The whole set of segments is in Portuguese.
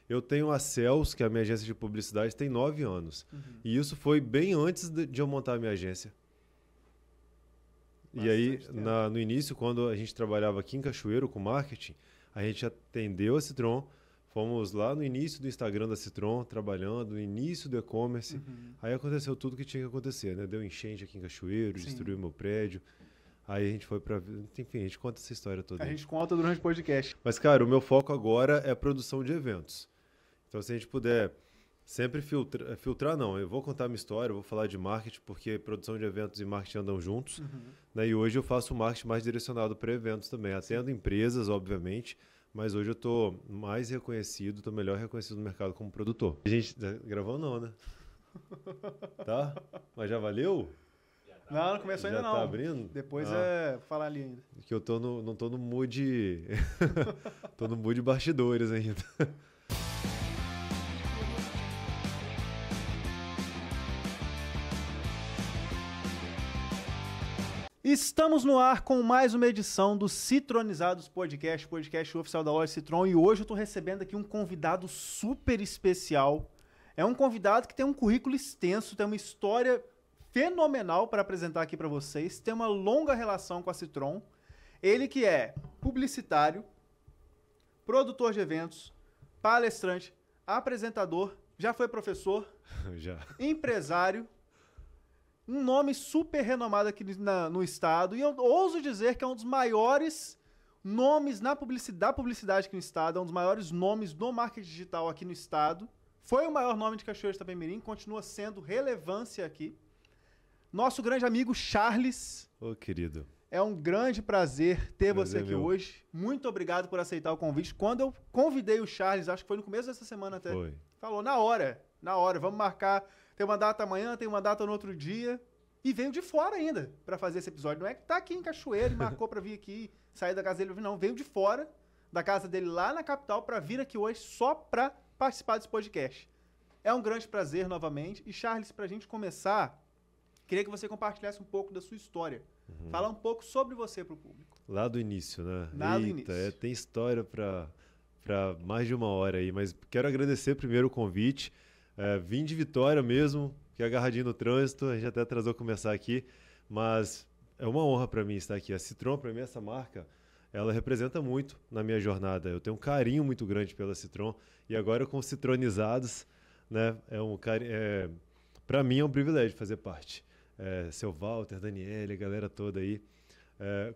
Eu tenho a Cels, que é a minha agência de publicidade, tem 9 anos. E isso foi bem antes de eu montar a minha agência. E aí, no início, quando a gente trabalhava aqui em Cachoeiro com marketing, a gente atendeu a Citron, fomos lá no início do Instagram da Citron, trabalhando, no início do e-commerce. Aí aconteceu tudo que tinha que acontecer, né? Deu enchente aqui em Cachoeiro, destruiu meu prédio. Aí a gente foi pra... Enfim, a gente conta essa história toda. A gente conta durante o podcast. Mas, cara, o meu foco agora é a produção de eventos. Então, se a gente puder sempre filtrar não, eu vou contar a minha história, eu vou falar de marketing, porque produção de eventos e marketing andam juntos. Né? E hoje eu faço um marketing mais direcionado para eventos também. Atendo empresas, obviamente, mas hoje eu estou mais reconhecido, estou melhor reconhecido no mercado como produtor. A gente gravou não, né? Tá? Mas já valeu? Não, não começou ainda não. Já tá abrindo? Depois falar ali ainda. Que eu não tô no mood... tô no mood bastidores ainda. Estamos no ar com mais uma edição do Citronizados Podcast, podcast oficial da loja Citron, e hoje eu estou recebendo aqui um convidado super especial. É um convidado que tem um currículo extenso, tem uma história fenomenal para apresentar aqui para vocês, tem uma longa relação com a Citron. Ele que é publicitário, produtor de eventos, palestrante, apresentador, já foi professor, já. empresário, um nome super renomado aqui no estado, e eu ouso dizer que é um dos maiores nomes da publicidade aqui no estado, é um dos maiores nomes do marketing digital aqui no estado. Foi o maior nome de Cachoeiro de Itapemirim, continua sendo relevância aqui. Nosso grande amigo Charles. Ô, querido. É um grande prazer ter você aqui hoje. Muito obrigado por aceitar o convite. Quando eu convidei o Charles, acho que foi no começo dessa semana até. Foi. Falou, na hora, vamos marcar. Tem uma data amanhã, tem uma data no outro dia. E veio de fora ainda para fazer esse episódio. Não é que tá aqui em Cachoeiro e marcou para vir aqui, sair da casa dele. Não, veio de fora da casa dele lá na capital para vir aqui hoje só para participar desse podcast. É um grande prazer novamente. E Charles, pra gente começar, queria que você compartilhasse um pouco da sua história. Falar um pouco sobre você pro público. Lá do início, né? Lá do início. Tem história para mais de uma hora aí, mas quero agradecer primeiro o convite. Vim de Vitória mesmo, que é agarradinho no trânsito, a gente até atrasou começar aqui, mas é uma honra para mim estar aqui. A Citron, para mim, essa marca, ela representa muito na minha jornada. Eu tenho um carinho muito grande pela Citron, e agora com os Citronizados, né? Para mim é um privilégio fazer parte. Seu Walter, Daniele, a galera toda aí.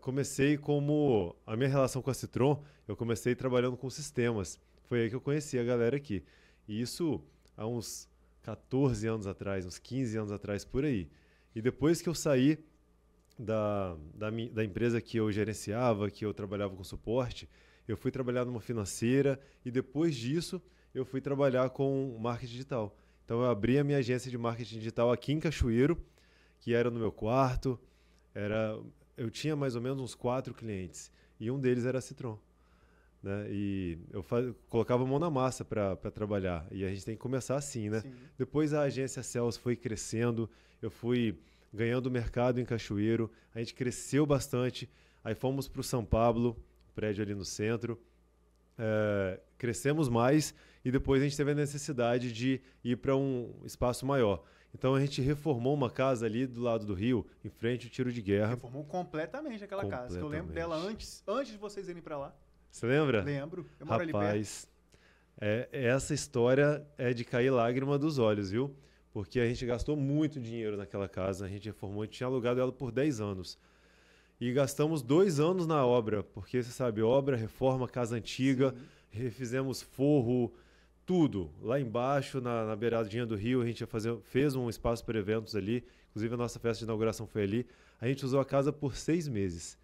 Comecei como... A minha relação com a Citron, eu comecei trabalhando com sistemas. Foi aí que eu conheci a galera aqui. E isso há uns 14 anos atrás, uns 15 anos atrás, por aí. E depois que eu saí da empresa que eu gerenciava, que eu trabalhava com suporte, eu fui trabalhar numa financeira e depois disso eu fui trabalhar com marketing digital. Então eu abri a minha agência de marketing digital aqui em Cachoeiro, que era no meu quarto. Eu tinha mais ou menos uns 4 clientes e um deles era a Citron. Né? E eu colocava a mão na massa para trabalhar. E a gente tem que começar assim, né? Sim. Depois a agência Cels foi crescendo, eu fui ganhando mercado em Cachoeiro, a gente cresceu bastante. Aí fomos para o São Pablo, prédio ali no centro. Crescemos mais e depois a gente teve a necessidade de ir para um espaço maior. Então a gente reformou uma casa ali do lado do rio, em frente ao tiro de guerra. Reformou completamente aquela casa, que eu lembro dela antes de vocês irem para lá. Você lembra? Lembro. Eu moro ali perto. Rapaz, essa história é de cair lágrima dos olhos, viu? Porque a gente gastou muito dinheiro naquela casa, a gente reformou, a gente tinha alugado ela por 10 anos. E gastamos 2 anos na obra, porque você sabe, obra, reforma, casa antiga, sim, refizemos forro, tudo. Lá embaixo, na beiradinha do rio, a gente fez um espaço para eventos ali, inclusive a nossa festa de inauguração foi ali. A gente usou a casa por 6 meses.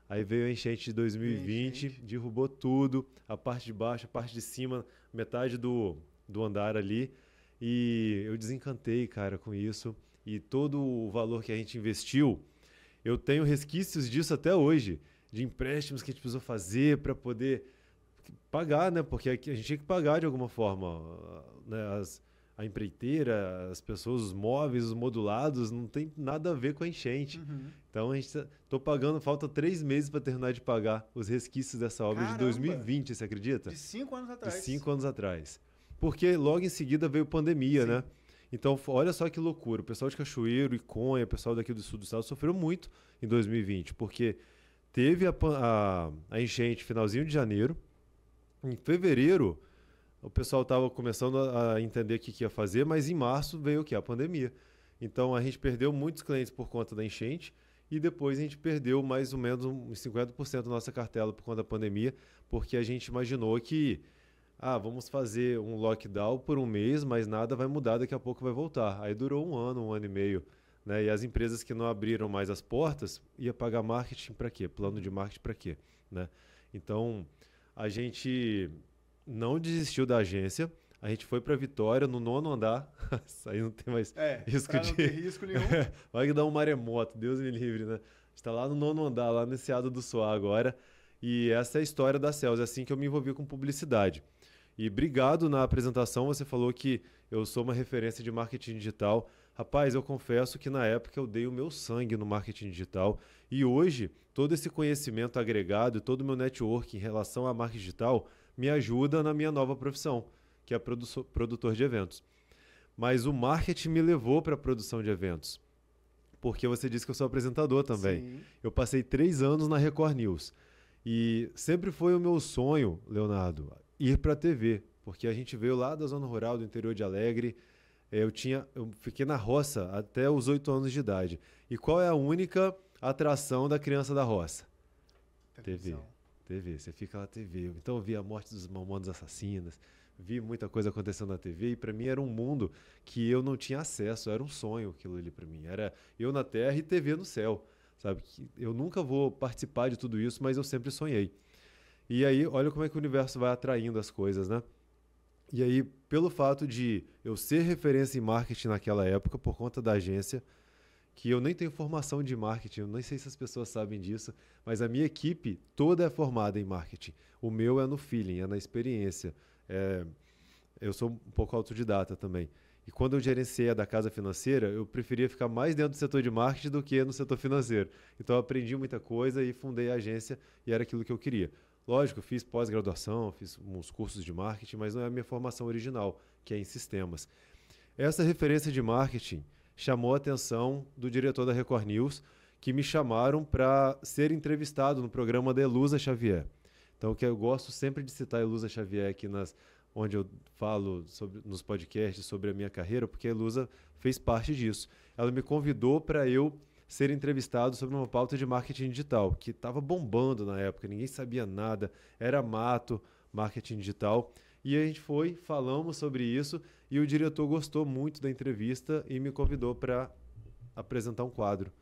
Aí veio a enchente de 2020, derrubou tudo, a parte de baixo, a parte de cima, metade do andar ali. E eu desencantei, cara, com isso. E todo o valor que a gente investiu, eu tenho resquícios disso até hoje, de empréstimos que a gente precisou fazer para poder pagar, né? Porque a gente tinha que pagar de alguma forma, né? A empreiteira, as pessoas, os móveis, os modulados, não tem nada a ver com a enchente. Então a gente tô pagando, falta 3 meses para terminar de pagar os resquícios dessa obra. Caramba, de 2020, você acredita? De 5 anos atrás. De 5 anos atrás. porque logo em seguida veio pandemia, Sim. né? Então, olha só que loucura. O pessoal de Cachoeiro, Iconha, o pessoal daqui do sul do estado sofreu muito em 2020, porque teve a enchente finalzinho de janeiro. Em fevereiro, o pessoal estava começando a entender o que ia fazer, mas em março veio o quê? A pandemia. Então, a gente perdeu muitos clientes por conta da enchente e depois a gente perdeu mais ou menos uns 50% da nossa cartela por conta da pandemia, porque a gente imaginou que vamos fazer um lockdown por um mês, mas nada vai mudar, daqui a pouco vai voltar. Aí durou um ano e meio, né? E as empresas que não abriram mais as portas, ia pagar marketing para quê? Plano de marketing para quê? Né? Então, a gente não desistiu da agência, a gente foi para Vitória, no 9º andar, aí não tem mais risco pra não ter risco nenhum. Vai dar um maremoto, Deus me livre, né? A gente tá lá no 9º andar, lá nesse Ado do Soar agora, e essa é a história da Cels, é assim que eu me envolvi com publicidade. E obrigado na apresentação, você falou que eu sou uma referência de marketing digital. Rapaz, eu confesso que na época eu dei o meu sangue no marketing digital e hoje todo esse conhecimento agregado e todo o meu network em relação a marketing digital me ajuda na minha nova profissão, que é produtor de eventos. Mas o marketing me levou para a produção de eventos, porque você disse que eu sou apresentador também. Sim. Eu passei 3 anos na Record News e sempre foi o meu sonho, Leonardo, ir para a TV, porque a gente veio lá da zona rural, do interior de Alegre. Eu fiquei na roça até os 8 anos de idade. E qual é a única atração da criança da roça? Televisão. TV. Você fica na TV. Então eu vi a morte dos Mamonas Assassinas, vi muita coisa acontecendo na TV e para mim era um mundo que eu não tinha acesso, era um sonho aquilo ali para mim. Era eu na terra e TV no céu, sabe? Eu nunca vou participar de tudo isso, mas eu sempre sonhei. E aí, olha como é que o universo vai atraindo as coisas, né? E aí, pelo fato de eu ser referência em marketing naquela época, por conta da agência, que eu nem tenho formação de marketing, eu nem sei se as pessoas sabem disso, mas a minha equipe toda é formada em marketing. O meu é no feeling, é na experiência. Eu sou um pouco autodidata também. E quando eu gerenciei a da casa financeira, eu preferia ficar mais dentro do setor de marketing do que no setor financeiro. Então, eu aprendi muita coisa e fundei a agência e era aquilo que eu queria. Lógico, eu fiz pós-graduação, fiz uns cursos de marketing, mas não é a minha formação original, que é em sistemas. Essa referência de marketing chamou a atenção do diretor da Record News, que me chamaram para ser entrevistado no programa da Elusa Xavier. Então, que eu gosto sempre de citar a Elusa Xavier aqui onde eu falo nos podcasts sobre a minha carreira, porque a Elusa fez parte disso. Ela me convidou para eu ser entrevistado sobre uma pauta de marketing digital, que estava bombando na época, ninguém sabia nada, era mato, marketing digital. E a gente falamos sobre isso, e o diretor gostou muito da entrevista e me convidou para apresentar um quadro.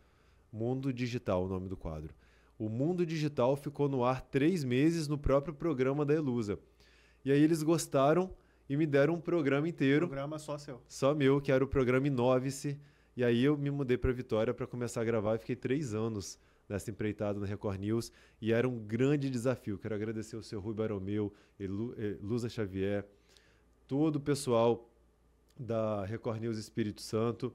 Mundo Digital, o nome do quadro. O Mundo Digital ficou no ar 3 meses no próprio programa da Elusa. E aí eles gostaram e me deram um programa inteiro. Programa só seu. Só meu, que era o programa Inove-se. E aí eu me mudei para Vitória para começar a gravar e fiquei 3 anos nessa empreitada na Record News e era um grande desafio. Quero agradecer o seu Rui Baromeu, Elusa Xavier, todo o pessoal da Record News Espírito Santo,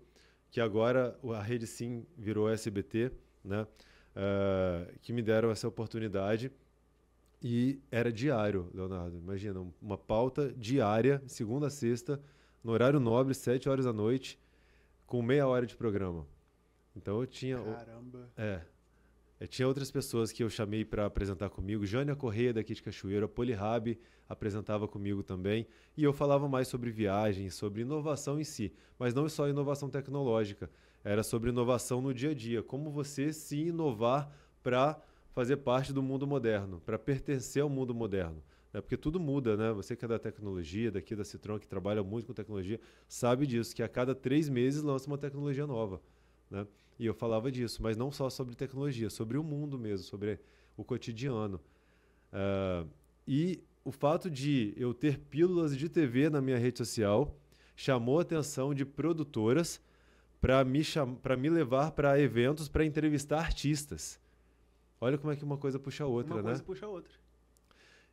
que agora a Rede Sim virou SBT, né? Que me deram essa oportunidade. E era diário, Leonardo. Imagina, uma pauta diária, segunda a sexta, no horário nobre, 7 horas da noite, com meia hora de programa. Então eu tinha... Caramba! Eu tinha outras pessoas que eu chamei para apresentar comigo. Jânia Correia, daqui de Cachoeiro, a Polirab apresentava comigo também. E eu falava mais sobre viagens, sobre inovação em si. Mas não só inovação tecnológica. Era sobre inovação no dia a dia. Como você se inovar para fazer parte do mundo moderno, para pertencer ao mundo moderno. Porque tudo muda, né? Você que é da tecnologia, daqui da Citron, que trabalha muito com tecnologia, sabe disso, que a cada 3 meses lança uma tecnologia nova, né? E eu falava disso, mas não só sobre tecnologia, sobre o mundo mesmo, sobre o cotidiano. E o fato de eu ter pílulas de TV na minha rede social chamou a atenção de produtoras para me levar para eventos para entrevistar artistas. Olha como é que uma coisa puxa a outra, né? Uma coisa puxa a outra.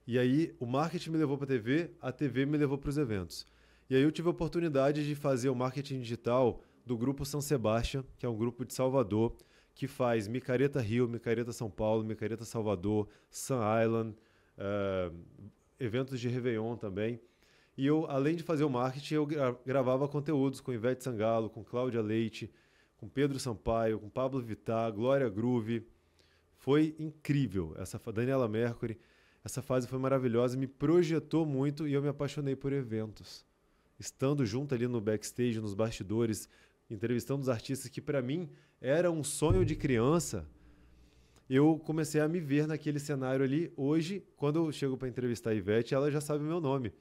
E aí o marketing me levou para a TV me levou para os eventos. E aí eu tive a oportunidade de fazer o marketing digital do Grupo São Sebastião, que é um grupo de Salvador, que faz Micareta Rio, Micareta São Paulo, Micareta Salvador, Sun Island, eventos de Réveillon também. E eu, além de fazer o marketing, eu gravava conteúdos com Ivete Sangalo, com Cláudia Leite, com Pedro Sampaio, com Pablo Vittar, Glória Groove. Foi incrível. Daniela Mercury. Essa fase foi maravilhosa, me projetou muito e eu me apaixonei por eventos. Estando junto ali no backstage, nos bastidores, entrevistando os artistas que para mim era um sonho de criança, eu comecei a me ver naquele cenário ali. Hoje, quando eu chego para entrevistar a Ivete, ela já sabe o meu nome.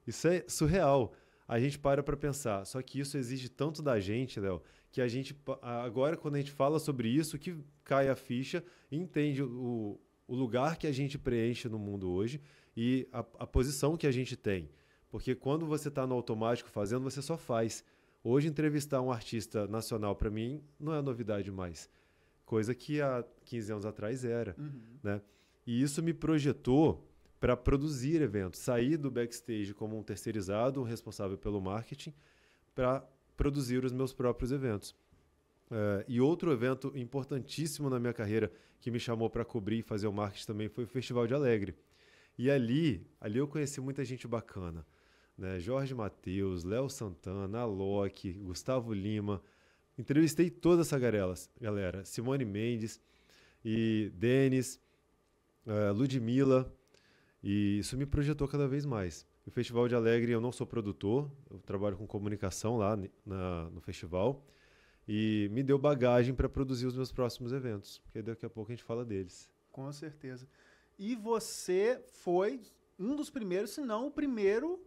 Isso é surreal. A gente para pensar. Só que isso exige tanto da gente, Léo, que a gente, agora, quando a gente fala sobre isso, que cai a ficha e entende o lugar que a gente preenche no mundo hoje e a posição que a gente tem. Porque quando você está no automático fazendo, você só faz. Hoje, entrevistar um artista nacional, para mim, não é novidade mais. Coisa que há 15 anos atrás era. Né? E isso me projetou para produzir eventos. Sair do backstage como um terceirizado, um responsável pelo marketing, para produzir os meus próprios eventos. E outro evento importantíssimo na minha carreira que me chamou para cobrir e fazer o marketing também foi o Festival de Alegre. E ali eu conheci muita gente bacana. Né? Jorge Mateus, Léo Santana, Alok, Gustavo Lima. Entrevistei toda essa galera. Simone Mendes, e Denis, Ludmilla. E isso me projetou cada vez mais. O Festival de Alegre, eu não sou produtor, eu trabalho com comunicação lá no festival. E me deu bagagem para produzir os meus próximos eventos, porque daqui a pouco a gente fala deles. Com certeza. E você foi um dos primeiros, se não o primeiro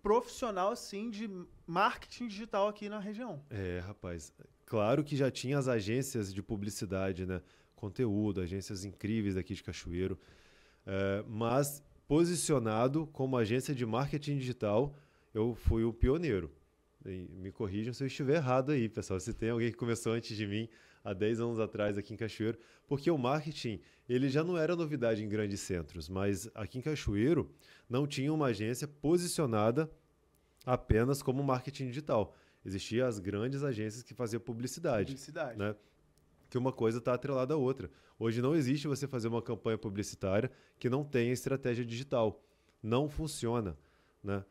profissional assim, de marketing digital aqui na região. Rapaz. Claro que já tinha as agências de publicidade, né? Conteúdo, agências incríveis daqui de Cachoeiro. Mas posicionado como agência de marketing digital, eu fui o pioneiro. E me corrijam se eu estiver errado aí, pessoal. Se tem alguém que começou antes de mim, há 10 anos atrás, aqui em Cachoeiro. Porque o marketing, ele já não era novidade em grandes centros, mas aqui em Cachoeiro não tinha uma agência posicionada apenas como marketing digital. Existiam as grandes agências que faziam publicidade. Né? Que uma coisa está atrelada à outra. Hoje não existe você fazer uma campanha publicitária que não tenha estratégia digital. Não funciona. Né?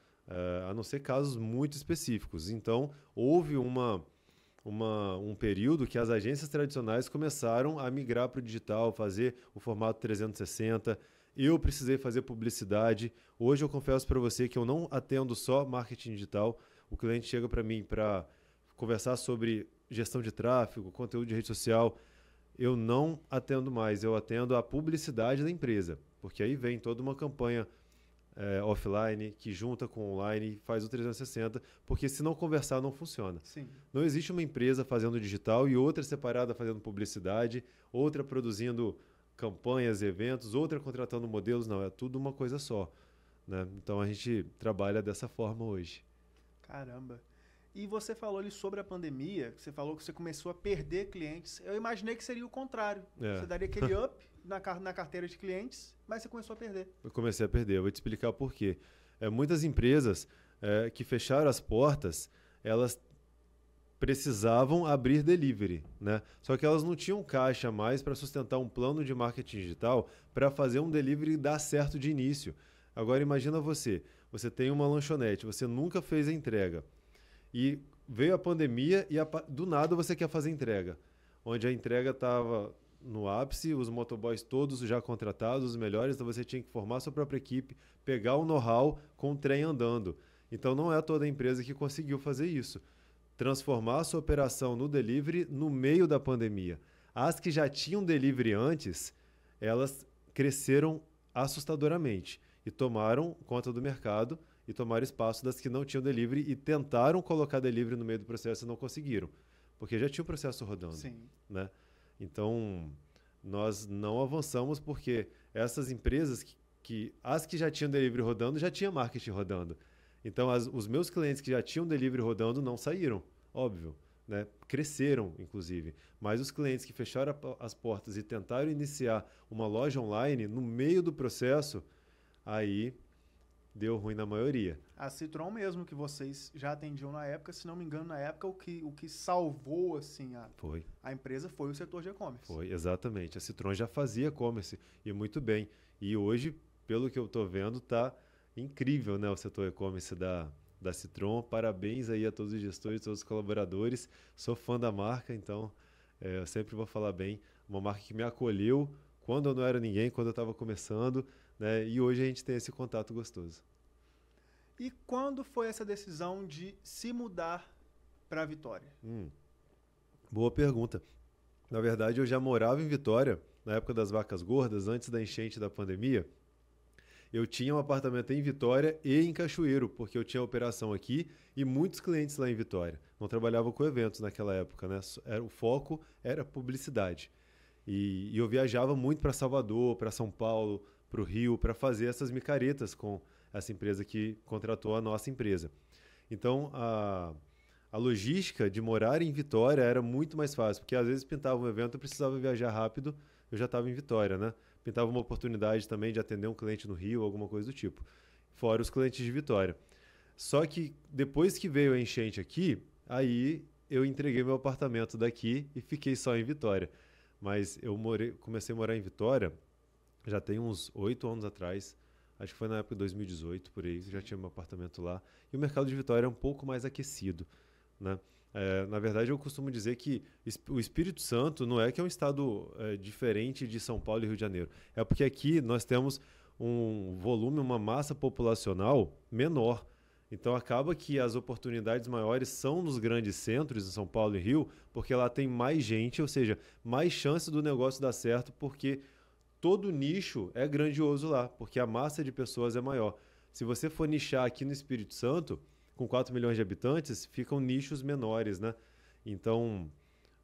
A não ser casos muito específicos. Então, houve um período que as agências tradicionais começaram a migrar para o digital, fazer o formato 360. Eu precisei fazer publicidade. Hoje eu confesso para você que eu não atendo só marketing digital. O cliente chega para mim para conversar sobre gestão de tráfego, conteúdo de rede social. Eu não atendo mais, eu atendo a publicidade da empresa. Porque aí vem toda uma campanha offline, que junta com online, faz o 360, porque se não conversar não funciona. Sim. Não existe uma empresa fazendo digital e outra separada fazendo publicidade, outra produzindo campanhas, eventos, outra contratando modelos, não, é tudo uma coisa só. Né? Então a gente trabalha dessa forma hoje. Caramba. E você falou ali sobre a pandemia, você falou que você começou a perder clientes. Eu imaginei que seria o contrário. Você daria aquele up na carteira de clientes, mas você começou a perder. Eu comecei a perder, eu vou te explicar por quê. Muitas empresas que fecharam as portas, elas precisavam abrir delivery, né? Só que elas não tinham caixa mais para sustentar um plano de marketing digital para fazer um delivery dar certo de início. Agora imagina você tem uma lanchonete, você nunca fez a entrega. E veio a pandemia e do nada você quer fazer entrega. Onde a entrega estava no ápice, os motoboys todos já contratados, os melhores, então você tinha que formar sua própria equipe, pegar o know-how com o trem andando. Então não é toda a empresa que conseguiu fazer isso. Transformar a sua operação no delivery no meio da pandemia. As que já tinham delivery antes, elas cresceram assustadoramente e tomaram conta do mercado e tomaram espaço das que não tinham delivery e tentaram colocar delivery no meio do processo e não conseguiram, porque já tinha o processo rodando. Sim. Né? Então, nós não avançamos porque essas empresas, as que já tinham delivery rodando, já tinha marketing rodando. Então, os meus clientes que já tinham delivery rodando não saíram, óbvio. Né? Cresceram, inclusive. Mas os clientes que fecharam as portas e tentaram iniciar uma loja online, no meio do processo, aí deu ruim na maioria. A Citron mesmo, que vocês já atendiam na época, se não me engano, na época, o que salvou assim, a empresa foi o setor de e-commerce. Foi, exatamente. A Citron já fazia e-commerce, e muito bem. E hoje, pelo que eu estou vendo, está incrível, né, o setor e-commerce da Citron. Parabéns aí a todos os gestores, todos os colaboradores. Sou fã da marca, então eu sempre vou falar bem. Uma marca que me acolheu quando eu não era ninguém, quando eu estava começando, né, e hoje a gente tem esse contato gostoso. E quando foi essa decisão de se mudar para Vitória? Boa pergunta. Na verdade, eu já morava em Vitória, na época das vacas gordas, antes da enchente da pandemia. Eu tinha um apartamento em Vitória e em Cachoeiro, porque eu tinha operação aqui e muitos clientes lá em Vitória. Não trabalhava com eventos naquela época, né? O foco era publicidade. E eu viajava muito para Salvador, para São Paulo, para o Rio, para fazer essas micaretas com essa empresa que contratou a nossa empresa. Então, a logística de morar em Vitória era muito mais fácil, porque às vezes pintava um evento, eu precisava viajar rápido, eu já estava em Vitória, né? Pintava uma oportunidade também de atender um cliente no Rio, alguma coisa do tipo. Fora os clientes de Vitória. Só que depois que veio a enchente aqui, aí eu entreguei meu apartamento daqui e fiquei só em Vitória. Mas comecei a morar em Vitória já tem uns 8 anos atrás. Acho que foi na época de 2018, por aí. Já tinha meu apartamento lá. E o mercado de Vitória é um pouco mais aquecido, né? Na verdade, eu costumo dizer que o Espírito Santo não é que é um estado diferente de São Paulo e Rio de Janeiro. É porque aqui nós temos um volume, uma massa populacional menor. Então, acaba que as oportunidades maiores são nos grandes centros, em São Paulo e Rio, porque lá tem mais gente, ou seja, mais chance do negócio dar certo, porque todo nicho é grandioso lá, porque a massa de pessoas é maior. Se você for nichar aqui no Espírito Santo, com 4 milhões de habitantes, ficam nichos menores, né? Então,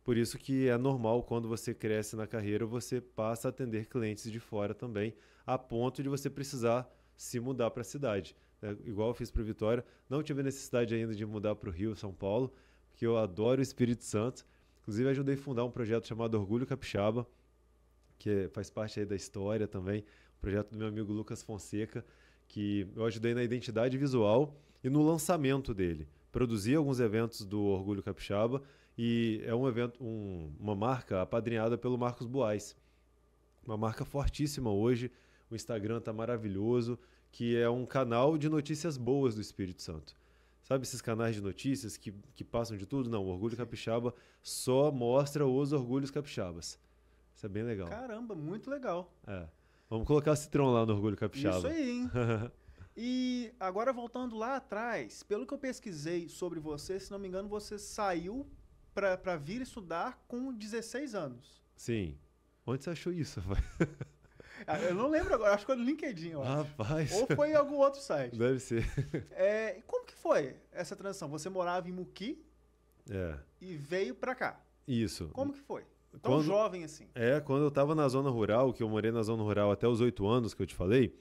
por isso que é normal quando você cresce na carreira, você passa a atender clientes de fora também, a ponto de você precisar se mudar para a cidade, né? Igual eu fiz para Vitória, não tive necessidade ainda de mudar para o Rio, São Paulo, porque eu adoro o Espírito Santo. Inclusive, ajudei a fundar um projeto chamado Orgulho Capixaba, que faz parte aí da história também, um projeto do meu amigo Lucas Fonseca, que eu ajudei na identidade visual e no lançamento dele. Produzi alguns eventos do Orgulho Capixaba e é um evento, uma marca apadrinhada pelo Marcos Buais. Uma marca fortíssima hoje, o Instagram está maravilhoso, que é um canal de notícias boas do Espírito Santo. Sabe esses canais de notícias que passam de tudo? Não, o Orgulho Capixaba só mostra os orgulhos capixabas. Isso é bem legal. Caramba, muito legal. Vamos colocar o Citron lá no Orgulho Capixaba. Isso aí, hein? E agora voltando lá atrás, pelo que eu pesquisei sobre você, se não me engano, você saiu para vir estudar com 16 anos. Sim. Onde você achou isso? Eu não lembro agora, acho que foi no LinkedIn, eu acho. Rapaz. Ou foi em algum outro site. Deve ser. E como que foi essa transição? Você morava em Muqui e veio para cá. Isso. Como que foi? Tão jovem assim. Quando eu estava na zona rural, que eu morei na zona rural até os 8 anos, que eu te falei,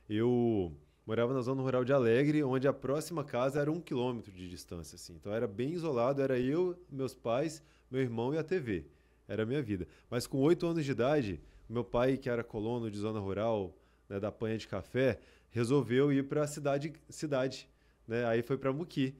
eu morava na zona rural de Alegre, onde a próxima casa era 1 quilômetro de distância, assim. Então era bem isolado, era eu, meus pais, meu irmão e a TV. Era a minha vida. Mas com 8 anos de idade, meu pai, que era colono de zona rural, né, da Panha de Café, resolveu ir para a cidade, né? Aí foi para Muqui,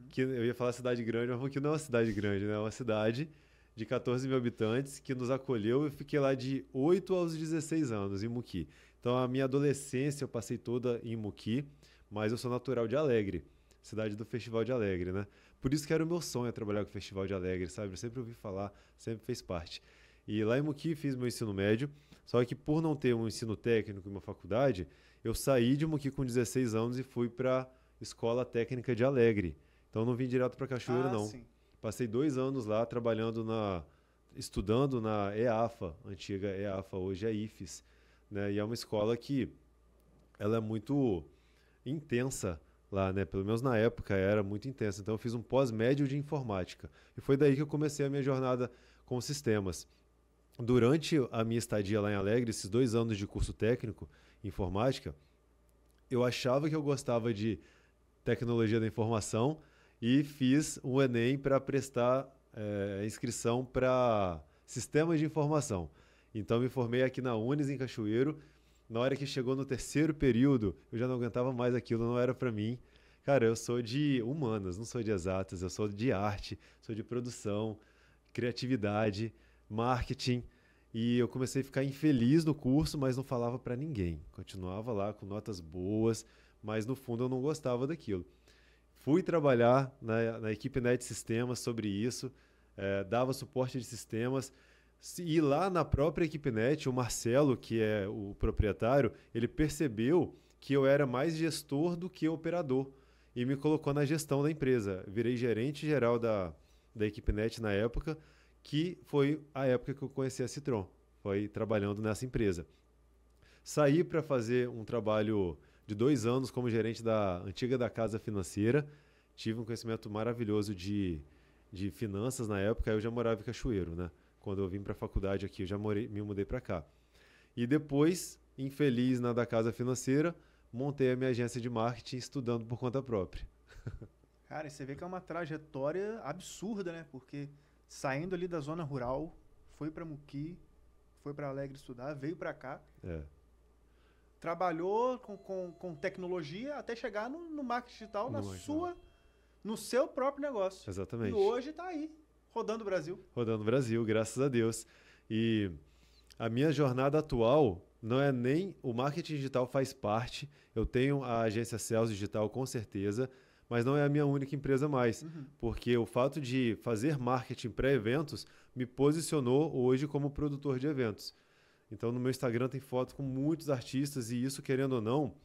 que eu ia falar cidade grande, mas Muqui não é uma cidade grande, né? É uma cidade de 14 mil habitantes que nos acolheu. Eu fiquei lá de 8 aos 16 anos em Muqui. Então, a minha adolescência eu passei toda em Muqui, mas eu sou natural de Alegre, cidade do Festival de Alegre, né? Por isso que era o meu sonho trabalhar com o Festival de Alegre, sabe? Eu sempre ouvi falar, sempre fez parte. E lá em Muqui fiz meu ensino médio, só que por não ter um ensino técnico e uma faculdade, eu saí de Muqui com 16 anos e fui para a Escola Técnica de Alegre. Então, não vim direto para Cachoeiro, não. Sim. Passei 2 anos lá estudando na EAFA, antiga EAFA, hoje é IFES, né? E é uma escola que ela é muito intensa lá, né? Pelo menos na época era muito intensa. Então eu fiz um pós-médio de informática. E foi daí que eu comecei a minha jornada com sistemas. Durante a minha estadia lá em Alegre, esses 2 anos de curso técnico em informática, eu achava que eu gostava de tecnologia da informação e fiz o Enem para prestar inscrição para sistemas de informação. Então, me formei aqui na Unis, em Cachoeiro. Na hora que chegou no 3º período, eu já não aguentava mais aquilo, não era para mim. Cara, eu sou de humanas, não sou de exatas, eu sou de arte, sou de produção, criatividade, marketing. E eu comecei a ficar infeliz no curso, mas não falava para ninguém. Continuava lá com notas boas, mas no fundo eu não gostava daquilo. Fui trabalhar na equipe Net Sistemas sobre isso, dava suporte de sistemas, e lá na própria equipe Net, o Marcelo, que é o proprietário, ele percebeu que eu era mais gestor do que operador e me colocou na gestão da empresa. Virei gerente geral da equipe Net na época, que foi a época que eu conheci a Citron, foi trabalhando nessa empresa. Saí para fazer um trabalho de 2 anos como gerente da antiga da Casa Financeira, tive um conhecimento maravilhoso de finanças na época, eu já morava em Cachoeiro, né? Quando eu vim para a faculdade aqui, eu já me mudei para cá. E depois, infeliz na da Casa Financeira, montei a minha agência de marketing estudando por conta própria. Cara, e você vê que é uma trajetória absurda, né? Porque saindo ali da zona rural, foi para Muqui, foi para Alegre estudar, veio para cá, trabalhou com tecnologia até chegar no marketing digital, no seu próprio negócio. Exatamente. E hoje está aí, rodando o Brasil. Rodando o Brasil, graças a Deus. E a minha jornada atual não é nem... O marketing digital faz parte, eu tenho a agência Sales Digital com certeza, mas não é a minha única empresa mais, porque o fato de fazer marketing para eventos me posicionou hoje como produtor de eventos. Então, no meu Instagram tem fotos com muitos artistas e isso, querendo ou não,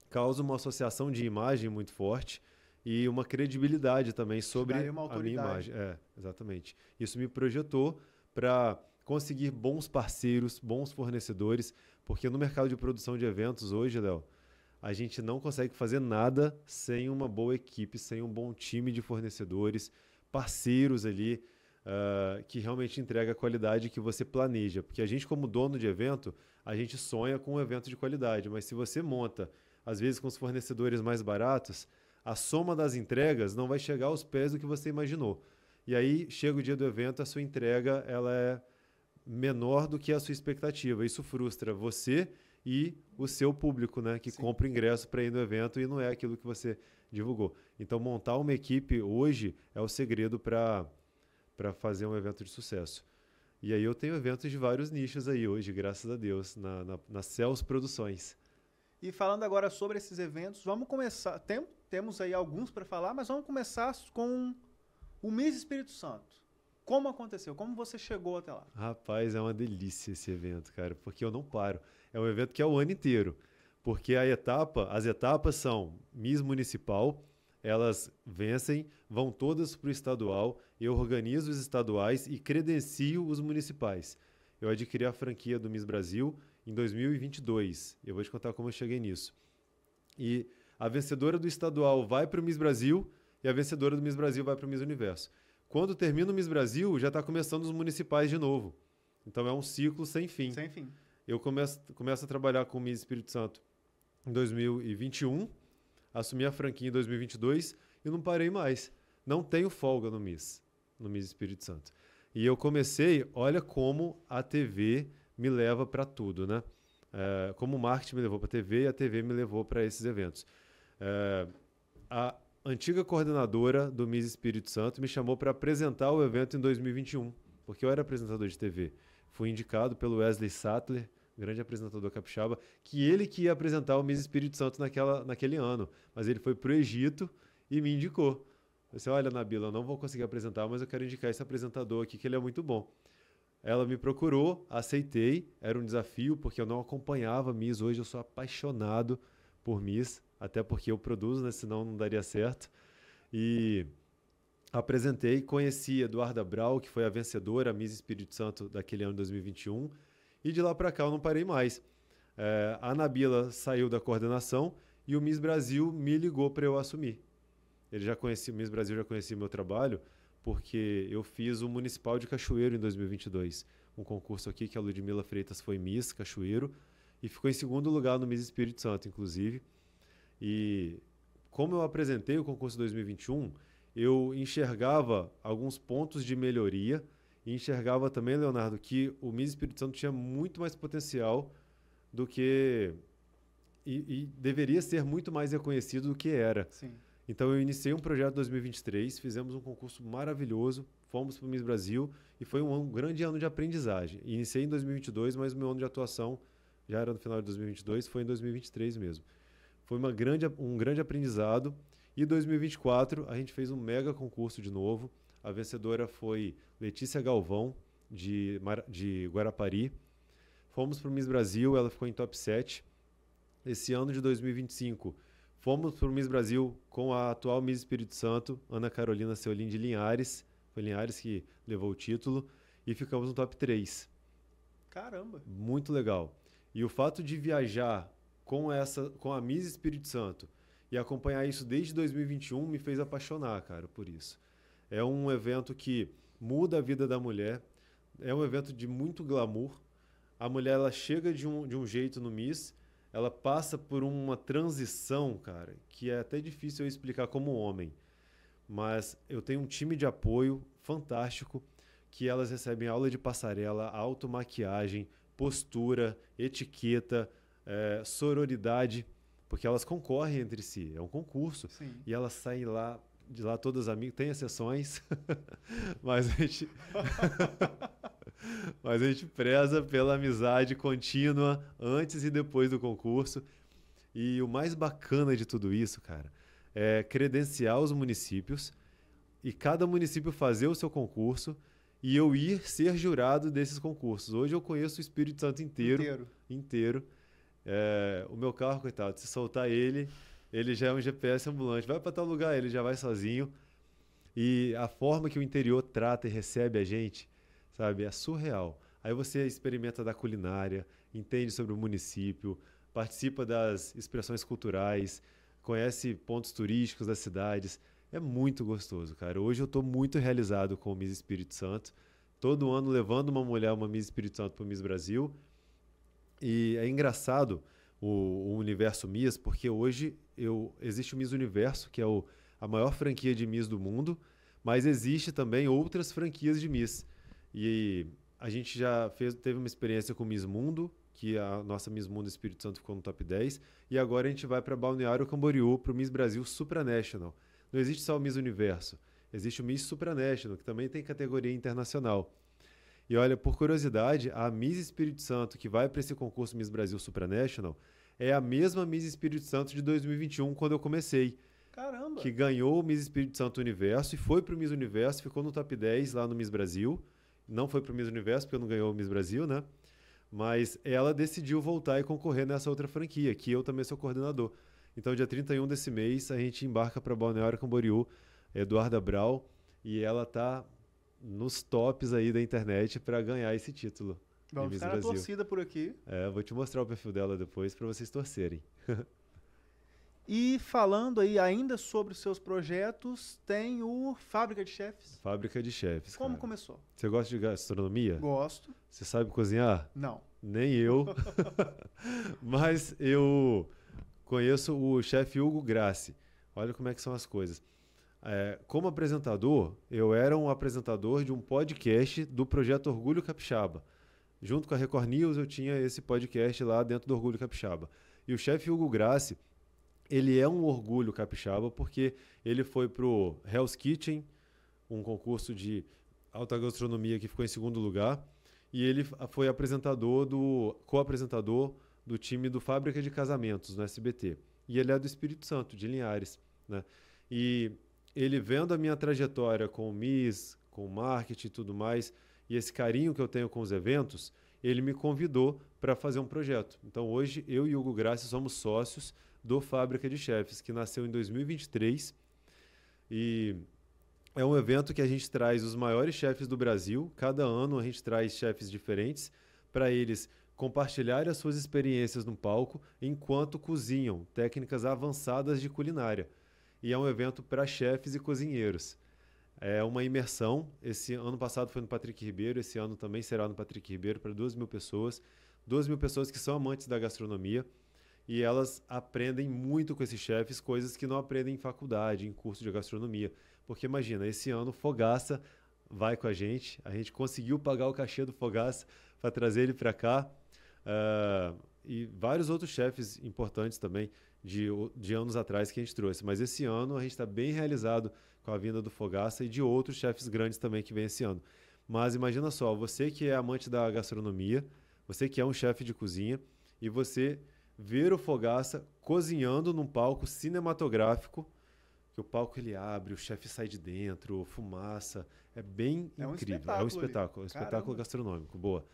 causa uma associação de imagem muito forte e uma credibilidade também sobre a minha imagem. Exatamente. Isso me projetou para conseguir bons parceiros, bons fornecedores, porque no mercado de produção de eventos hoje, Léo, a gente não consegue fazer nada sem uma boa equipe, sem um bom time de fornecedores, parceiros ali, que realmente entrega a qualidade que você planeja. Porque a gente, como dono de evento, a gente sonha com um evento de qualidade, mas se você monta, às vezes com os fornecedores mais baratos, a soma das entregas não vai chegar aos pés do que você imaginou. E aí, chega o dia do evento, a sua entrega ela é menor do que a sua expectativa. Isso frustra você e o seu público, né, que Sim. compra o ingresso para ir no evento e não é aquilo que você divulgou. Então, montar uma equipe hoje é o segredo para fazer um evento de sucesso. E aí eu tenho eventos de vários nichos aí hoje, graças a Deus, na Cels Produções. E falando agora sobre esses eventos, vamos começar. Temos aí alguns para falar, mas vamos começar com o Miss Espírito Santo. Como aconteceu? Como você chegou até lá? Rapaz, é uma delícia esse evento, cara, porque eu não paro. É um evento que é o ano inteiro, porque as etapas são Miss Municipal, elas vencem, vão todas para o estadual, eu organizo os estaduais e credencio os municipais. Eu adquiri a franquia do Miss Brasil em 2022. Eu vou te contar como eu cheguei nisso. E a vencedora do estadual vai para o Miss Brasil e a vencedora do Miss Brasil vai para o Miss Universo. Quando termina o Miss Brasil, já está começando os municipais de novo. Então é um ciclo sem fim. Sem fim. Eu começo a trabalhar com o Miss Espírito Santo em 2021, assumi a franquia em 2022 e não parei mais. Não tenho folga no Miss Espírito Santo. E eu comecei, olha como a TV me leva para tudo, né? Como o marketing me levou para a TV e a TV me levou para esses eventos. A antiga coordenadora do Miss Espírito Santo me chamou para apresentar o evento em 2021, porque eu era apresentador de TV. Fui indicado pelo Wesley Sattler, grande apresentador capixaba, que ia apresentar o Miss Espírito Santo naquele ano. Mas ele foi para o Egito e me indicou. Eu disse, olha, Nabila, eu não vou conseguir apresentar, mas eu quero indicar esse apresentador aqui, que ele é muito bom. Ela me procurou, aceitei, era um desafio, porque eu não acompanhava Miss. Hoje eu sou apaixonado por Miss, até porque eu produzo, né? Senão não daria certo. E apresentei, conheci Eduarda Brau, que foi a vencedora, Miss Espírito Santo daquele ano de 2021, e de lá para cá eu não parei mais. A Nabila saiu da coordenação e o Miss Brasil me ligou para eu assumir. O Miss Brasil já conhecia meu trabalho, porque eu fiz o Municipal de Cachoeiro em 2022. Um concurso aqui que a Ludmila Freitas foi Miss Cachoeiro e ficou em segundo lugar no Miss Espírito Santo, inclusive. E como eu apresentei o concurso 2021, eu enxergava alguns pontos de melhoria e enxergava também, Leonardo, que o Miss Espírito Santo tinha muito mais potencial do que... E deveria ser muito mais reconhecido do que era. Sim. Então eu iniciei um projeto em 2023, fizemos um concurso maravilhoso, fomos para o Miss Brasil e foi um grande ano de aprendizagem. Iniciei em 2022, mas o meu ano de atuação já era no final de 2022, foi em 2023 mesmo. Foi um grande aprendizado. E 2024 a gente fez um mega concurso de novo. A vencedora foi Letícia Galvão, de Guarapari. Fomos para o Miss Brasil, ela ficou em top 7. Esse ano de 2025, fomos para o Miss Brasil com a atual Miss Espírito Santo, Ana Carolina Seolim de Linhares. Foi Linhares que levou o título. E ficamos no top 3. Caramba! Muito legal. E o fato de viajar com a Miss Espírito Santo e acompanhar isso desde 2021 me fez apaixonar, cara, por isso. É um evento que muda a vida da mulher, é um evento de muito glamour. A mulher, ela chega de um jeito no Miss, ela passa por uma transição, cara, que é até difícil eu explicar como homem. Mas eu tenho um time de apoio fantástico, que elas recebem aula de passarela, automaquiagem, postura, etiqueta, sororidade, porque elas concorrem entre si, é um concurso. Sim. E elas saem de lá todas amigas, tem exceções, mas mas a gente preza pela amizade contínua antes e depois do concurso. E o mais bacana de tudo isso, cara, é credenciar os municípios e cada município fazer o seu concurso e eu ir ser jurado desses concursos. Hoje eu conheço o Espírito Santo inteiro. O meu carro, coitado, se soltar ele já é um GPS ambulante. Vai para tal lugar, ele já vai sozinho. E a forma que o interior trata e recebe a gente, sabe, é surreal. Aí você experimenta da culinária, entende sobre o município, participa das expressões culturais, conhece pontos turísticos das cidades. É muito gostoso, cara. Hoje eu estou muito realizado com o Miss Espírito Santo. Todo ano levando uma Miss Espírito Santo para o Miss Brasil. E é engraçado o universo Miss, porque hoje existe o Miss Universo, que é a maior franquia de Miss do mundo, mas existe também outras franquias de Miss. E a gente já teve uma experiência com o Miss Mundo, que a nossa Miss Mundo Espírito Santo ficou no top 10, e agora a gente vai para Balneário Camboriú, para o Miss Brasil Supranational. Não existe só o Miss Universo, existe o Miss Supranational, que também tem categoria internacional. E olha, por curiosidade, a Miss Espírito Santo, que vai para esse concurso Miss Brasil Supranational, é a mesma Miss Espírito Santo de 2021, quando eu comecei. Caramba! Que ganhou o Miss Espírito Santo Universo e foi para o Miss Universo, ficou no top 10 lá no Miss Brasil. Não foi para o Miss Universo, porque não ganhou o Miss Brasil, né? Mas ela decidiu voltar e concorrer nessa outra franquia, que eu também sou coordenador. Então, dia 31 desse mês, a gente embarca para Balneário Camboriú, Eduarda Brau, e ela tá nos tops aí da internet para ganhar esse título. Vamos ficar na torcida por aqui. Vou te mostrar o perfil dela depois para vocês torcerem. E falando aí ainda sobre os seus projetos, tem o Fábrica de Chefes. Fábrica de Chefes, Como cara. começou? Você gosta de gastronomia? Gosto. Você sabe cozinhar? Não. Nem eu. Mas eu conheço o chefe Hugo Grassi. Olha como é que são as coisas. Como apresentador, eu era um apresentador de um podcast do Projeto Orgulho Capixaba. Junto com a Record News, eu tinha esse podcast lá dentro do Orgulho Capixaba. E o chefe Hugo Grassi, ele é um orgulho capixaba porque ele foi pro Hell's Kitchen, um concurso de alta gastronomia que ficou em segundo lugar, e ele foi co-apresentador do time do Fábrica de Casamentos, no SBT. E ele é do Espírito Santo, de Linhares, né? E ele vendo a minha trajetória com o Miss, com o marketing e tudo mais, e esse carinho que eu tenho com os eventos, ele me convidou para fazer um projeto. Então hoje eu e o Hugo Grassi somos sócios do Fábrica de Chefes, que nasceu em 2023. E é um evento que a gente traz os maiores chefes do Brasil. Cada ano a gente traz chefes diferentes para eles compartilharem as suas experiências no palco enquanto cozinham técnicas avançadas de culinária. E é um evento para chefes e cozinheiros. É uma imersão. Esse ano passado foi no Patrick Ribeiro, esse ano também será no Patrick Ribeiro para 2.000 pessoas. 2.000 pessoas que são amantes da gastronomia. E elas aprendem muito com esses chefes, coisas que não aprendem em faculdade, em curso de gastronomia. Porque imagina, esse ano o Fogaça vai com a gente conseguiu pagar o cachê do Fogaça para trazer ele para cá. E vários outros chefes importantes também de anos atrás que a gente trouxe. Mas esse ano a gente está bem realizado com a vinda do Fogaça e de outros chefes grandes também que vem esse ano. Mas imagina só, você que é amante da gastronomia, você que é um chefe de cozinha e você ver o Fogaça cozinhando num palco cinematográfico, que o palco ele abre, o chefe sai de dentro, fumaça, é bem incrível. É um espetáculo Caramba. gastronômico, boa.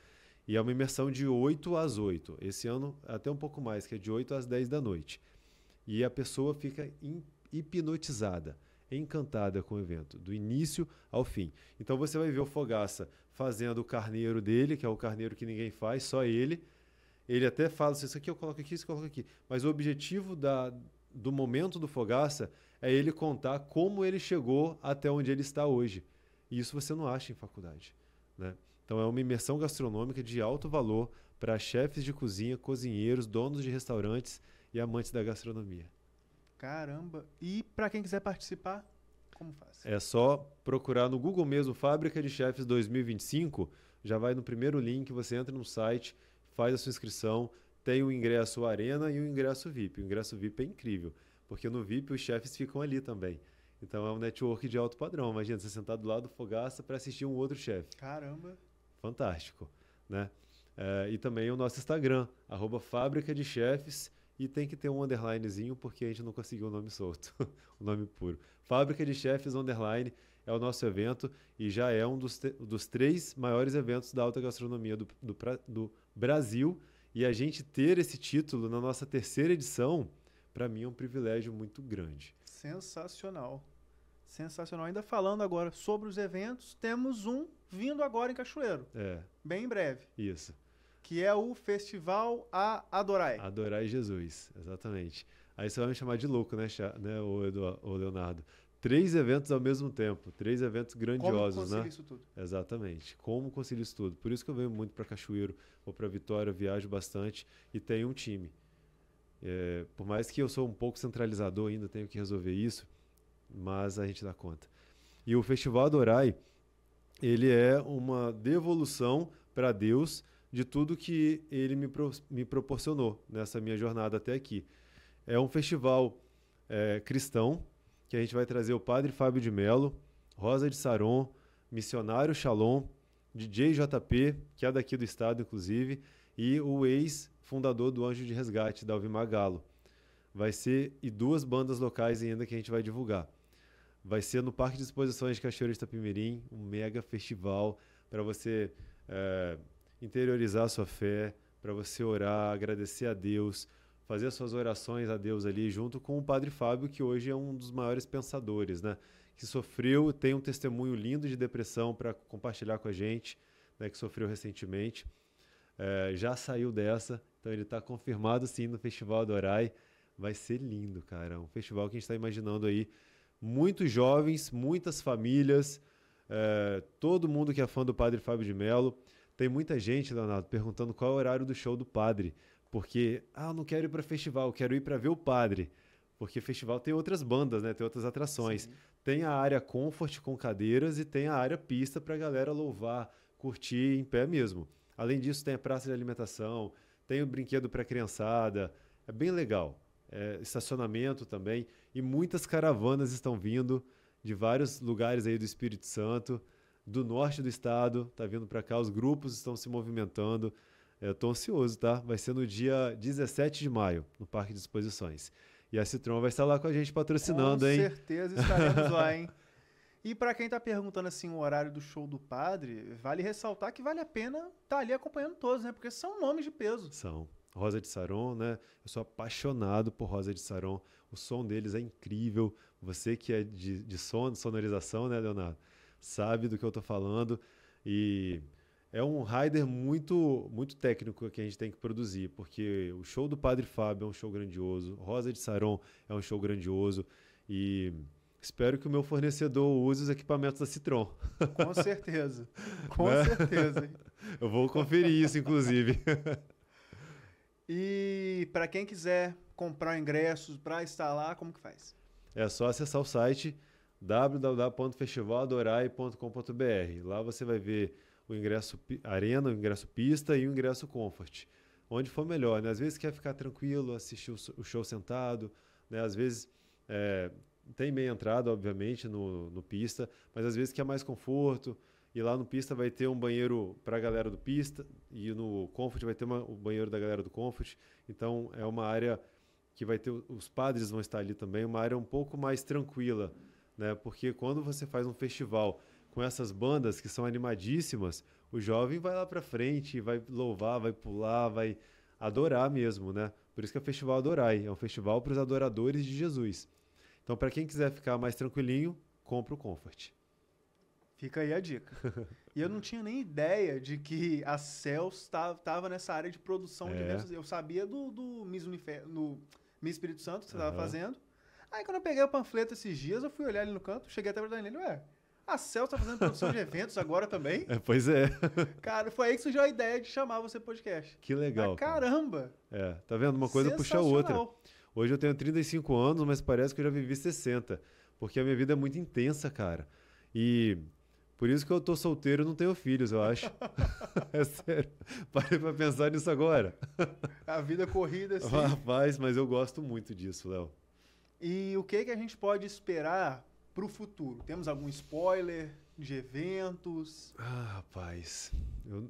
E é uma imersão de 8 às 8. Esse ano até um pouco mais, que é de 8 às 10 da noite. E a pessoa fica hipnotizada, encantada com o evento, do início ao fim. Então você vai ver o Fogaça fazendo o carneiro dele, que é o carneiro que ninguém faz, só ele. Ele até fala assim, isso aqui eu coloco aqui, isso eu coloco aqui. Mas o objetivo do momento do Fogaça é ele contar como ele chegou até onde ele está hoje. E isso você não acha em faculdade, né? Então é uma imersão gastronômica de alto valor para chefes de cozinha, cozinheiros, donos de restaurantes e amantes da gastronomia. Caramba. E para quem quiser participar, como faz? É só procurar no Google mesmo, Fábrica de Chefes 2025, já vai no primeiro link, você entra no site, faz a sua inscrição, tem o ingresso Arena e o ingresso VIP. O ingresso VIP é incrível, porque no VIP os chefes ficam ali também. Então é um network de alto padrão. Imagina você sentar do lado do Fogaça para assistir um outro chefe. Caramba. Fantástico, né? E também o nosso Instagram, @Fábrica de Chefes, e tem que ter um underlinezinho porque a gente não conseguiu o nome solto, o nome puro. Fábrica de Chefes underline é o nosso evento e já é um dos 3 maiores eventos da alta gastronomia do Brasil. E a gente ter esse título na nossa 3ª edição, para mim é um privilégio muito grande. Sensacional. Sensacional. Ainda falando agora sobre os eventos, temos um vindo agora em Cachoeiro. Bem em breve. Isso. Que é o Festival Adorai. Adorai Jesus, exatamente. Aí você vai me chamar de louco, né, ô Leonardo? 3 eventos ao mesmo tempo, 3 eventos grandiosos, né? Como isso tudo? Exatamente. Como conciliar isso tudo? Por isso que eu venho muito para Cachoeiro, vou para Vitória, viajo bastante e tenho um time. Por mais que eu sou um pouco centralizador ainda, tenho que resolver isso, mas a gente dá conta. E o Festival Adorai, ele é uma devolução para Deus de tudo que ele me proporcionou nessa minha jornada até aqui. É um festival cristão, que a gente vai trazer o Padre Fábio de Mello, Rosa de Saron, Missionário Shalom, DJ JP, que é daqui do estado, inclusive, e o ex-fundador do Anjo de Resgate, Dalvimar Galo. Vai ser, e 2 bandas locais ainda que a gente vai divulgar. Vai ser no Parque de Exposições de Cachoeiro de Itapemirim, um mega festival para você interiorizar a sua fé, para você orar, agradecer a Deus, fazer as suas orações a Deus ali, junto com o Padre Fábio, que hoje é um dos maiores pensadores, né? Que sofreu, tem um testemunho lindo de depressão para compartilhar com a gente, né? Que sofreu recentemente. Já saiu dessa, então ele está confirmado sim no Festival Adorai. Vai ser lindo, cara. Um festival que a gente está imaginando aí. Muitos jovens, muitas famílias, todo mundo que é fã do Padre Fábio de Mello. Tem muita gente, Leonardo, perguntando qual é o horário do show do padre. Porque, eu não quero ir para festival, eu quero ir para ver o padre. Porque festival tem outras bandas, né? Tem outras atrações. Sim. Tem a área comfort com cadeiras e tem a área pista para a galera louvar, curtir em pé mesmo. Além disso, tem a praça de alimentação, tem o brinquedo para criançada. É bem legal. Estacionamento também. E muitas caravanas estão vindo de vários lugares aí do Espírito Santo, do norte do estado, tá vindo para cá. Os grupos estão se movimentando. Eu tô ansioso, tá? Vai ser no dia 17 de maio, no Parque de Exposições. E a Citron vai estar lá com a gente patrocinando, hein? Com certeza estaremos lá, hein? E para quem tá perguntando assim o horário do show do padre, vale ressaltar que vale a pena estar ali acompanhando todos, né? Porque são nomes de peso. São. Rosa de Saron, né? Eu sou apaixonado por Rosa de Saron. O som deles é incrível. Você que é de sonorização, né, Leonardo? Sabe do que eu tô falando. E é um rider muito, muito técnico que a gente tem que produzir, porque o show do Padre Fábio é um show grandioso, Rosa de Saron é um show grandioso e espero que o meu fornecedor use os equipamentos da Citron. Com certeza, com certeza. Eu vou conferir isso, inclusive. E para quem quiser comprar ingressos para estar lá, como que faz? É só acessar o site www.festivaladorai.com.br. Lá você vai ver o ingresso Arena, o ingresso Pista e o ingresso Comfort. Onde for melhor, né? Às vezes quer ficar tranquilo, assistir o show sentado, né? Às vezes tem meia entrada, obviamente, no Pista, mas às vezes quer mais conforto. E lá no Pista vai ter um banheiro para a galera do Pista e no Comfort vai ter o banheiro da galera do Comfort. Então é uma área que vai ter os padres vão estar ali também, uma área um pouco mais tranquila, né? Porque quando você faz um festival com essas bandas que são animadíssimas, o jovem vai lá para frente, vai louvar, vai pular, vai adorar mesmo, né? Por isso que é o Festival Adorai, é um festival para os adoradores de Jesus. Então, para quem quiser ficar mais tranquilinho, compra o Comfort. Fica aí a dica. E eu não tinha nem ideia de que a Cels estava nessa área de produção de eventos. Eu sabia do Miss Miss Espírito Santo que você estava fazendo. Aí quando eu peguei o panfleto esses dias, eu fui olhar ali no canto, cheguei até perguntar nele, a Cels tá fazendo produção de eventos agora também? Pois é. Cara, foi aí que surgiu a ideia de chamar você podcast. Que legal. Caramba! Tá vendo? Uma coisa puxa a outra. Hoje eu tenho 35 anos, mas parece que eu já vivi 60. Porque a minha vida é muito intensa, cara. E por isso que eu tô solteiro e não tenho filhos, eu acho. É sério. Parei pra pensar nisso agora. A vida corrida, assim. Rapaz, mas eu gosto muito disso, Léo. E o que a gente pode esperar pro futuro? Temos algum spoiler de eventos? Rapaz.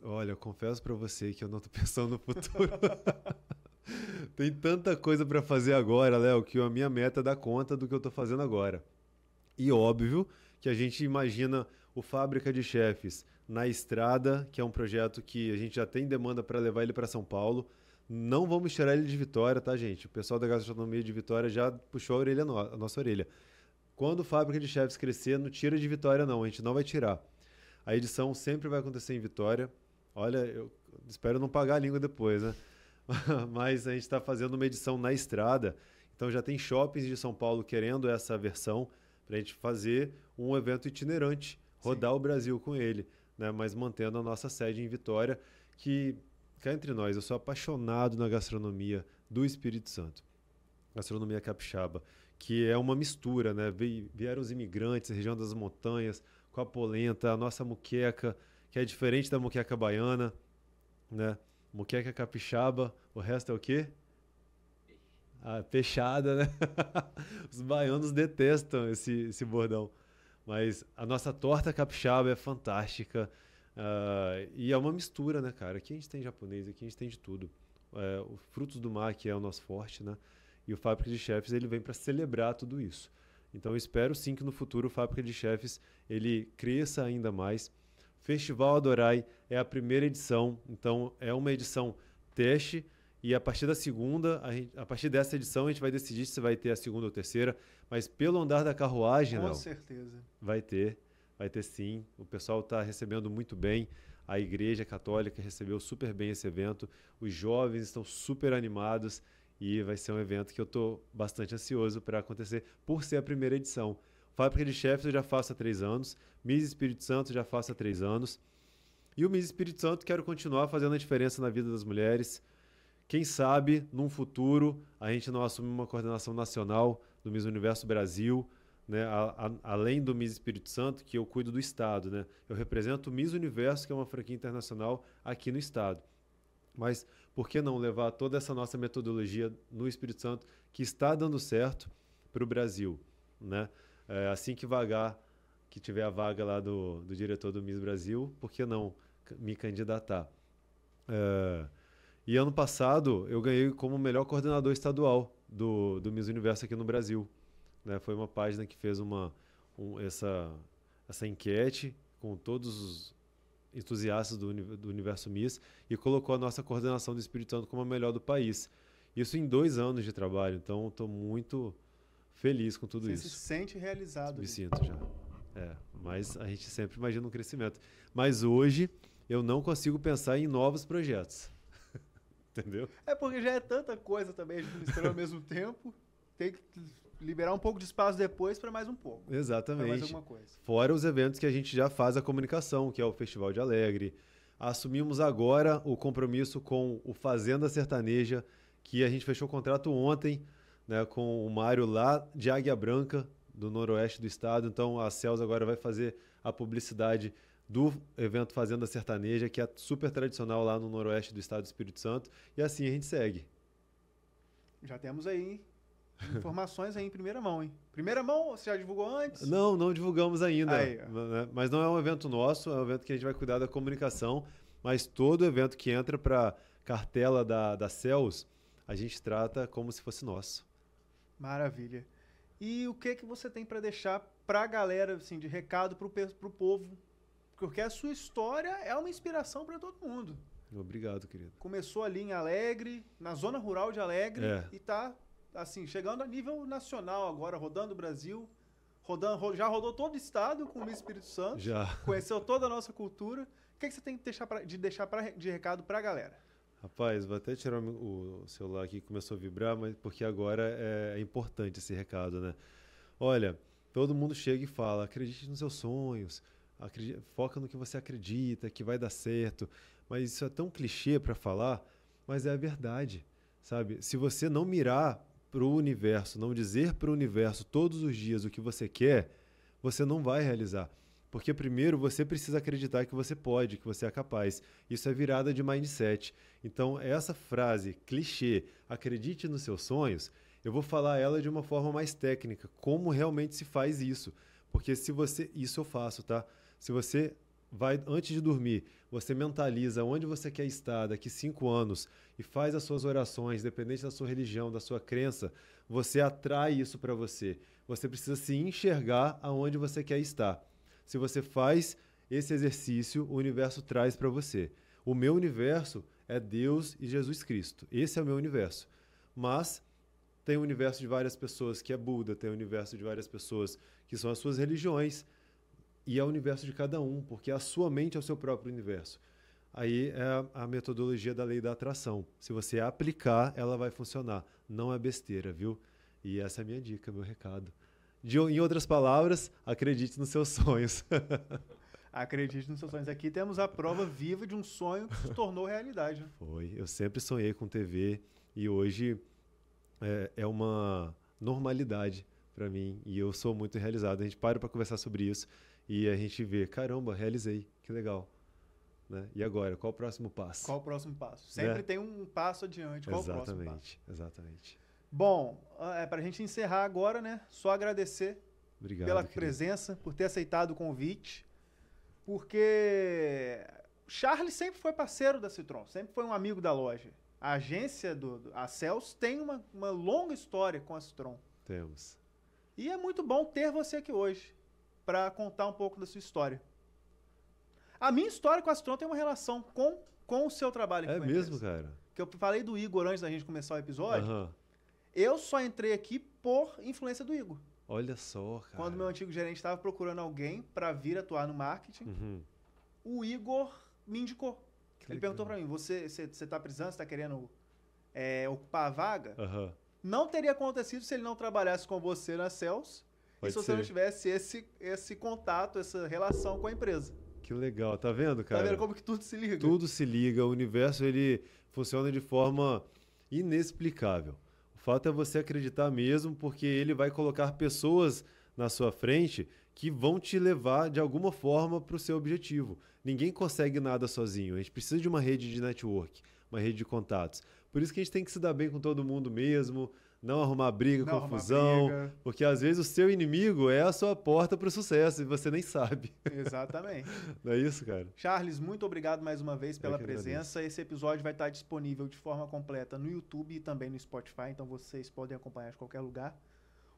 Olha, eu confesso pra você que eu não tô pensando no futuro. Tem tanta coisa pra fazer agora, Léo, que a minha meta é dar conta do que eu tô fazendo agora. E óbvio que a gente imagina o Fábrica de Chefes na estrada, que é um projeto que a gente já tem demanda para levar ele para São Paulo. Não vamos tirar ele de Vitória, tá, gente? O pessoal da gastronomia de Vitória já puxou a nossa orelha. Quando o Fábrica de Chefes crescer, não tira de Vitória, não. A gente não vai tirar. A edição sempre vai acontecer em Vitória. Olha, eu espero não pagar a língua depois, né? Mas a gente está fazendo uma edição na estrada. Então já tem shoppings de São Paulo querendo essa versão para a gente fazer um evento itinerante, rodar o Brasil com ele, né? Mas mantendo a nossa sede em Vitória, que, cá entre nós, eu sou apaixonado na gastronomia do Espírito Santo. Gastronomia capixaba, que é uma mistura, né? Vieram os imigrantes, região das montanhas, com a polenta, a nossa muqueca, que é diferente da muqueca baiana, né? Muqueca capixaba, o resto é o quê? Peixada, né? Os baianos detestam esse bordão. Mas a nossa torta capixaba é fantástica. E é uma mistura, né, cara? Aqui a gente tem japonês, aqui a gente tem de tudo. Os frutos do mar, que é o nosso forte, né? E o Fábrica de Chefes, ele vem para celebrar tudo isso. Então eu espero sim que no futuro o Fábrica de Chefes ele cresça ainda mais. Festival Adorai é a primeira edição, então é uma edição teste. E a partir da segunda, a partir dessa edição, a gente vai decidir se vai ter a segunda ou terceira. Mas pelo andar da carruagem, com não. certeza. Vai ter sim. O pessoal está recebendo muito bem. A Igreja Católica recebeu super bem esse evento. Os jovens estão super animados. E vai ser um evento que eu estou bastante ansioso para acontecer, por ser a primeira edição. Fábrica de Chefes eu já faço há 3 anos. Miss Espírito Santo já faço há 3 anos. E o Miss Espírito Santo quero continuar fazendo a diferença na vida das mulheres. Quem sabe, num futuro, a gente não assume uma coordenação nacional do Miss Universo Brasil, né? Além do Miss Espírito Santo, que eu cuido do Estado, né? Eu represento o Miss Universo, que é uma franquia internacional aqui no Estado. Mas por que não levar toda essa nossa metodologia no Espírito Santo, que está dando certo, para o Brasil, né? Assim que tiver a vaga lá do diretor do Miss Brasil, por que não me candidatar? E ano passado eu ganhei como melhor coordenador estadual do Miss Universo aqui no Brasil, né? Foi uma página que fez essa enquete com todos os entusiastas do Universo Miss e colocou a nossa coordenação do Espírito Santo como a melhor do país. Isso em 2 anos de trabalho, então estou muito feliz com tudo isso. Você se sente realizado. Me sinto já. Mas a gente sempre imagina um crescimento. Mas hoje eu não consigo pensar em novos projetos. Entendeu? Porque já é tanta coisa também administrando ao mesmo tempo. Tem que liberar um pouco de espaço depois para mais um pouco. Exatamente. Pra mais alguma coisa. Fora os eventos que a gente já faz a comunicação, que é o Festival de Alegre. Assumimos agora o compromisso com o Fazenda Sertaneja, que a gente fechou o contrato ontem, né, com o Mário lá de Águia Branca, do noroeste do estado. Então a Cels agora vai fazer a publicidade do evento Fazenda Sertaneja, que é super tradicional lá no noroeste do estado do Espírito Santo. E assim a gente segue. Já temos aí informações aí em primeira mão, hein? Primeira mão, você já divulgou antes? Não divulgamos ainda. Aí, né? Mas não é um evento nosso, é um evento que a gente vai cuidar da comunicação. Mas todo evento que entra para cartela da Cels, a gente trata como se fosse nosso. Maravilha. E o que você tem para deixar para a galera, assim, de recado para o povo? Porque a sua história é uma inspiração para todo mundo. Obrigado, querido. Começou ali em Alegre, na zona rural de Alegre, e tá, assim, chegando a nível nacional agora, rodando o Brasil, já rodou todo o estado com o Miss Espírito Santo, Já. Conheceu toda a nossa cultura. O que você tem que deixar de recado para a galera? Rapaz, vou até tirar o celular aqui que começou a vibrar, mas porque agora é importante esse recado, né? Olha, todo mundo chega e fala, acredite nos seus sonhos, foca no que você acredita, que vai dar certo. Mas isso é tão clichê para falar, mas é a verdade, sabe? Se você não mirar para o universo, não dizer para o universo todos os dias o que você quer, você não vai realizar. Porque primeiro você precisa acreditar que você pode, que você é capaz. Isso é virada de mindset. Então, essa frase clichê, acredite nos seus sonhos, eu vou falar ela de uma forma mais técnica, como realmente se faz isso. Porque isso eu faço, tá? Se você vai, antes de dormir, você mentaliza onde você quer estar daqui 5 anos e faz as suas orações, dependente da sua religião, da sua crença, você atrai isso para você. Você precisa se enxergar aonde você quer estar. Se você faz esse exercício, o universo traz para você. O meu universo é Deus e Jesus Cristo. Esse é o meu universo. Mas tem o universo de várias pessoas que é Buda, tem o universo de várias pessoas que são as suas religiões. E é o universo de cada um, porque a sua mente é o seu próprio universo. Aí é a metodologia da lei da atração. Se você aplicar, ela vai funcionar. Não é besteira, viu? E essa é a minha dica, meu recado. Em outras palavras, acredite nos seus sonhos. Acredite nos seus sonhos. Aqui temos a prova viva de um sonho que se tornou realidade. Né? Foi. Eu sempre sonhei com TV e hoje é uma normalidade para mim. E eu sou muito realizado. A gente para conversar sobre isso e a gente vê, caramba, realizei. Que legal. Né? E agora, qual o próximo passo? Qual o próximo passo? Sempre tem um passo adiante. Qual o próximo passo? Exatamente. Bom, para a gente encerrar agora, né? Só agradecer pela presença, por ter aceitado o convite, porque Charles sempre foi parceiro da Citron, sempre foi um amigo da loja. A agência a Cels tem uma longa história com a Citron. Temos. E é muito bom ter você aqui hoje para contar um pouco da sua história. A minha história com a Citron tem uma relação com o seu trabalho aqui. É mesmo, cara? Que eu falei do Igor antes da gente começar o episódio. Uhum. Eu só entrei aqui por influência do Igor. Olha só, cara. Quando meu antigo gerente estava procurando alguém para vir atuar no marketing, o Igor me indicou. Ele perguntou para mim, você está precisando, você está querendo ocupar a vaga? Não teria acontecido se ele não trabalhasse com você na Cels e se você não tivesse esse contato, essa relação com a empresa. Que legal, tá vendo, cara? Tá vendo como que tudo se liga? Tudo se liga, o universo ele funciona de forma inexplicável. O fato é você acreditar mesmo, porque ele vai colocar pessoas na sua frente que vão te levar de alguma forma para o seu objetivo. Ninguém consegue nada sozinho, a gente precisa de uma rede de network, uma rede de contatos. Por isso que a gente tem que se dar bem com todo mundo mesmo, não arrumar briga, confusão, porque às vezes o seu inimigo é a sua porta para o sucesso e você nem sabe. Exatamente. Não é isso, cara? Charles, muito obrigado mais uma vez pela presença. Esse episódio vai estar disponível de forma completa no YouTube e também no Spotify, então vocês podem acompanhar de qualquer lugar.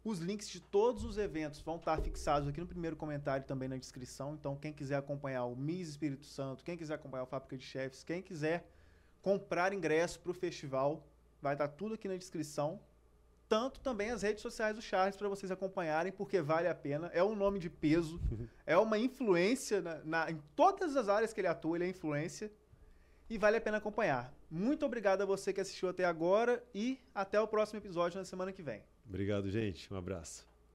Os links de todos os eventos vão estar fixados aqui no primeiro comentário e também na descrição, então quem quiser acompanhar o Miss Espírito Santo, quem quiser acompanhar o Fábrica de Chefes, quem quiser comprar ingresso para o festival, vai estar tudo aqui na descrição. Tanto também as redes sociais do Charles para vocês acompanharem, porque vale a pena. É um nome de peso, é uma influência em todas as áreas que ele atua, ele é influência e vale a pena acompanhar. Muito obrigado a você que assistiu até agora e até o próximo episódio na semana que vem. Obrigado, gente. Um abraço.